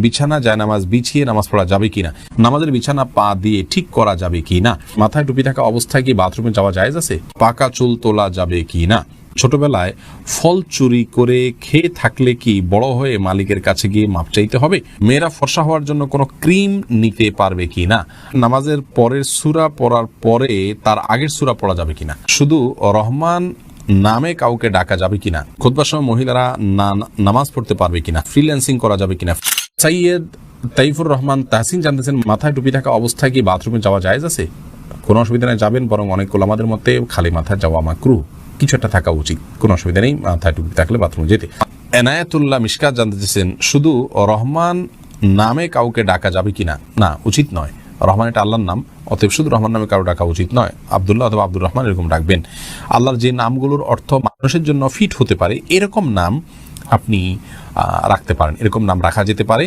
বিছানা জায়নামাজ বিছিয়ে নামাজ পড়া যাবে কিনা, নামাজের বিছানা পা দিয়ে ঠিক করা যাবে কিনা, মাথায় টুপি থাকা অবস্থায় কি বাথরুমে যাওয়া জায়েজ আছে, পাকা চুল তোলা যাবে কিনা, ছোটবেলায় ফল চুরি করে খেয়ে থাকলে কি বড় হয়ে মালিকের কাছে গিয়ে মাপ চাইতে হবে, মেয়েরা ফর্সা হওয়ার জন্য কোনো ক্রিম নিতে পারবে কিনা, নামাজের পরের সূরা পড়ার পরে তার আগের সূরা পড়া যাবে কিনা, শুধু রহমান নামে কাউকে ডাকা যাবে কিনা, খুতবার সময় মহিলারা নামাজ পড়তে পারবে কিনা, ফ্রিল্যান্সিং করা যাবে কিনা। সৈয়দ তাইফুর রহমান তাহসিন জানতেছেন, মাথায় টুপি থাকা অবস্থায় কি বাথরুমে যাওয়া জায়েজ আছে? কোনো অসুবিধা নেই, যাবেন, বরং অনেক ওলামাদের মতে খালি মাথায় যাওয়া মাকরুহ, কিছু একটা থাকা উচিত, কোনো অসুবিধা নেই মাথায় টুপি থাকলে বাথরুমে যেতে। এনায়েতুল্লাহ মিশকাত জানতে চেয়েছেন, শুধু রহমান নামে কাউকে ডাকা যাবে কিনা? না, উচিত নয়। রহমান এটা আল্লাহর নাম, অতএব শুধু রহমান নামে কারো ডাকা উচিত নয়। আব্দুল্লাহ অথবা আব্দুর রহমান এরকম ডাকবেন। আল্লাহর যে নামগুলোর অর্থ মানুষের জন্য ফিট হতে পারে এরকম নাম আপনি রাখতে পারেন, এরকম নাম রাখা যেতে পারে,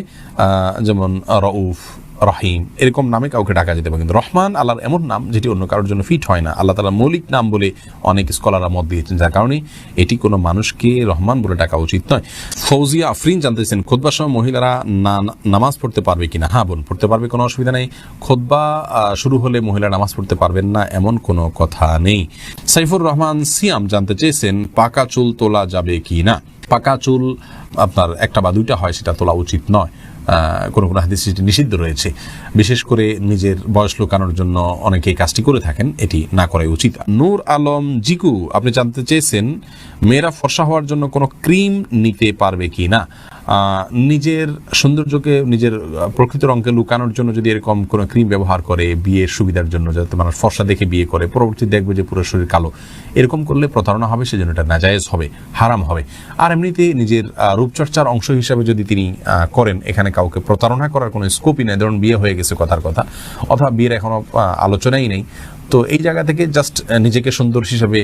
যেমন রউফ, রহিম, এরকম নামে কাউকে ডাকা যেতে পারে। কিন্তু রহমান আল্লাহর এমন নাম যেটি অন্য কারোর জন্য ফিট হয় না, আল্লাহ তাআলার মৌলিক নাম বলে অনেক স্কলাররা মত দিয়েছেন, যার কারণে এটি কোনো মানুষকে রহমান বলে ডাকা উচিত নয়। ফৌজিয়া আফরিন জানতেছেন, খুতবার সময় মহিলারা নামাজ পড়তে পারবে কিনা? হ্যাঁ বোন, পড়তে পারবে, কোনো অসুবিধা নেই। খুতবা শুরু হলে মহিলা নামাজ পড়তে পারবেন না এমন কোনো কথা নেই। সাইফুর রহমান সিয়াম জানতে চেয়েছেন, পাকা চুল তোলা যাবে কি না? পাকা চুল আপনার একটা বা দুইটা হয়, সেটা তোলা উচিত নয়। কোনো কোনো হাদিসে এটি নিষিদ্ধ রয়েছে। বিশেষ করে নিজের বয়স লুকানোর জন্য অনেকে কাজটি করে থাকেন, এটি না করাই উচিত। নূর আলম জিকু আপনি জানতে চেয়েছেন, মেয়েরা ফর্সা হওয়ার জন্য কোনো ক্রিম নিতে পারবে কি না? নিজের সৌন্দর্যকে, নিজের প্রকৃত রঙকে লুকানোর জন্য যদি এরকম কোনো ক্রিম ব্যবহার করে বিয়ের সুবিধার জন্য, যাতে মানুষ ফর্সা দেখে বিয়ে করে, পরবর্তী দেখবে যে পুরো শরীর কালো, এরকম করলে প্রতারণা হবে, সেজন্য এটা নাজায়েজ হবে, হারাম হবে। আর এমনিতে নিজের রূপচর্চার অংশ হিসাবে যদি তিনি করেন, এখানে কাউকে প্রতারণা করার কোনো স্কোপই নেই। ধরুন বিয়ে হয়ে গেছে কথার কথা, অথবা বিয়ের এখনো আলোচনাই নেই, তো এই জায়গা থেকে জাস্ট নিজেকে সুন্দর হিসাবে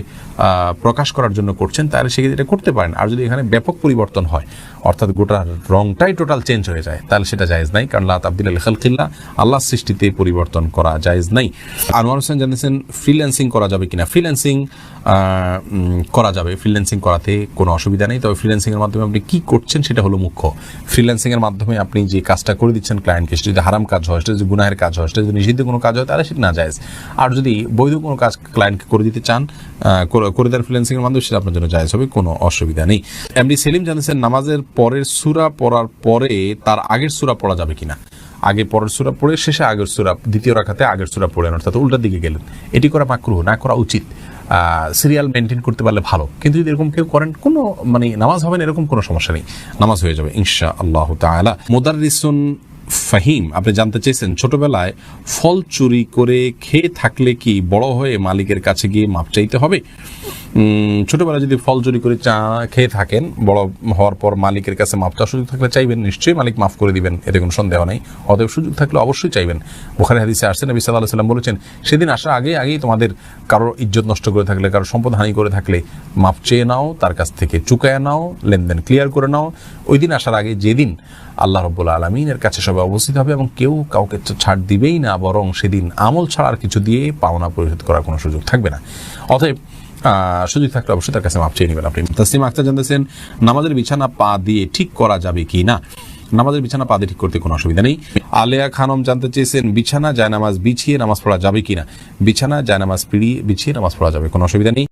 প্রকাশ করার জন্য করছেন, তাহলে সেক্ষেত্রে এটা করতে পারেন। আর যদি এখানে ব্যাপক পরিবর্তন হয়, অর্থাৎ গোটা রংটাই টোটাল চেঞ্জ হয়ে যায়, তাহলে সেটা জায়েজ নাই, কারণ লা তাবদিলা লিখালকিল্লাহ, আল্লাহর সৃষ্টিতে পরিবর্তন করা জায়েজ নাই। আনোয়ার হোসেন জানিয়েছেন, ফ্রিল্যান্সিং করা যাবে কিনা? ফ্রিল্যান্সিং করা যাবে, ফ্রিল্যান্সিং করাতে কোনো অসুবিধা নেই। তবে ফ্রিল্যান্সিংয়ের মাধ্যমে আপনি কী করছেন সেটা হলো মুখ্য। ফ্রিল্যান্সিংয়ের মাধ্যমে আপনি যে কাজটা করে দিচ্ছেন ক্লায়েন্টকে, সেটা যদি হারাম কাজ হয়, সেটা যদি গুনাহের কাজ হয়, সেটা যদি নিষিদ্ধ কোনো কাজ হয়, তাহলে সেটা না জায়েজ। আর যদি বৈধ কোনো কাজ ক্লায়েন্টকে করে দিতে চান, করে দেন ফ্রিল্যান্সিংয়ের মাধ্যমে, সেটা আপনার জন্য জায়েজ হবে, কোনো অসুবিধা নেই। এমডি সেলিম জানিয়েছেন, নামাজের পরের সূরা পড়ার পরে তার আগের সূরা পড়া যাবে কিনা? আগে পরের সূরা পড়ে শেষে আগের সূরা, দ্বিতীয় রাকাতে আগের সূরা পড়েন, অর্থাৎ উল্টার দিকে গেলেন, এটি করা মাকরুহ, না করা উচিত। সিরিয়াল মেনটেন করতে পারলে ভালো, কিন্তু যদি এরকম কেউ করেন, কোনো নামাজ হবে না এরকম কোনো সমস্যা নেই, নামাজ হয়ে যাবে ইনশাআল্লাহ তাআলা। মুদাররিসুন ফাহিম আপনি জানতে চেয়েছেন, ছোটবেলায় ফল চুরি করে খেয়ে থাকলে কি বড় হয়ে মালিকের কাছে গিয়ে মাপ চাইতে হবে? ছোটবেলায় যদি ফল চুরি করে খেয়ে থাকেন, বড় হওয়ার পর মালিকের কাছে মাপ চাওয়ার সুযোগ থাকলে চাইবেন, নিশ্চয়ই মালিক মাফ করে দিবেন, এতে কোনো সন্দেহ নেই। অতএব সুযোগ থাকলে অবশ্যই চাইবেন। বুখারী হাদিসে আসছে, নবী সাল্লাল্লাহু আলাইহি ওয়াসাল্লাম বলেছেন, সেদিন আসার আগেই তোমাদের কারোর ইজ্জত নষ্ট করে থাকলে, কারোর সম্পদ হানি করে থাকলে মাপ চেয়ে নাও, তার কাছ থেকে চুকায়া নাও, লেনদেন ক্লিয়ার করে নাও। ওই দিন আসার আগে, যেদিন আল্লাহ রাব্বুল আলামিনের কাছে সবাই উপস্থিত হবে এবং কেউ কাউকে ছাড় দিবেই না, বরং সেদিন আমল ছাড়ার কিছু দিয়ে পাওনা পরিশোধ করার কোনো সুযোগ থাকবে না। অতএব সুযোগ থাকলে অবশ্যই তার কাছে মাপ চেয়ে নেবেন আপনি। তাসলিমা আক্তার জানতেছেন, নামাজের বিছানা পা দিয়ে ঠিক করা যাবে কি না? নামাজের বিছানা পা দিয়ে ঠিক করতে কোনো অসুবিধা নেই। আলেয়া খানম জানতে চেয়েছেন, বিছানা জায়নামাজ বিছিয়ে নামাজ পড়া যাবে কিনা? বিছানা জায়নামাজ বিছিয়ে নামাজ পড়া যাবে, কোনো অসুবিধা নেই।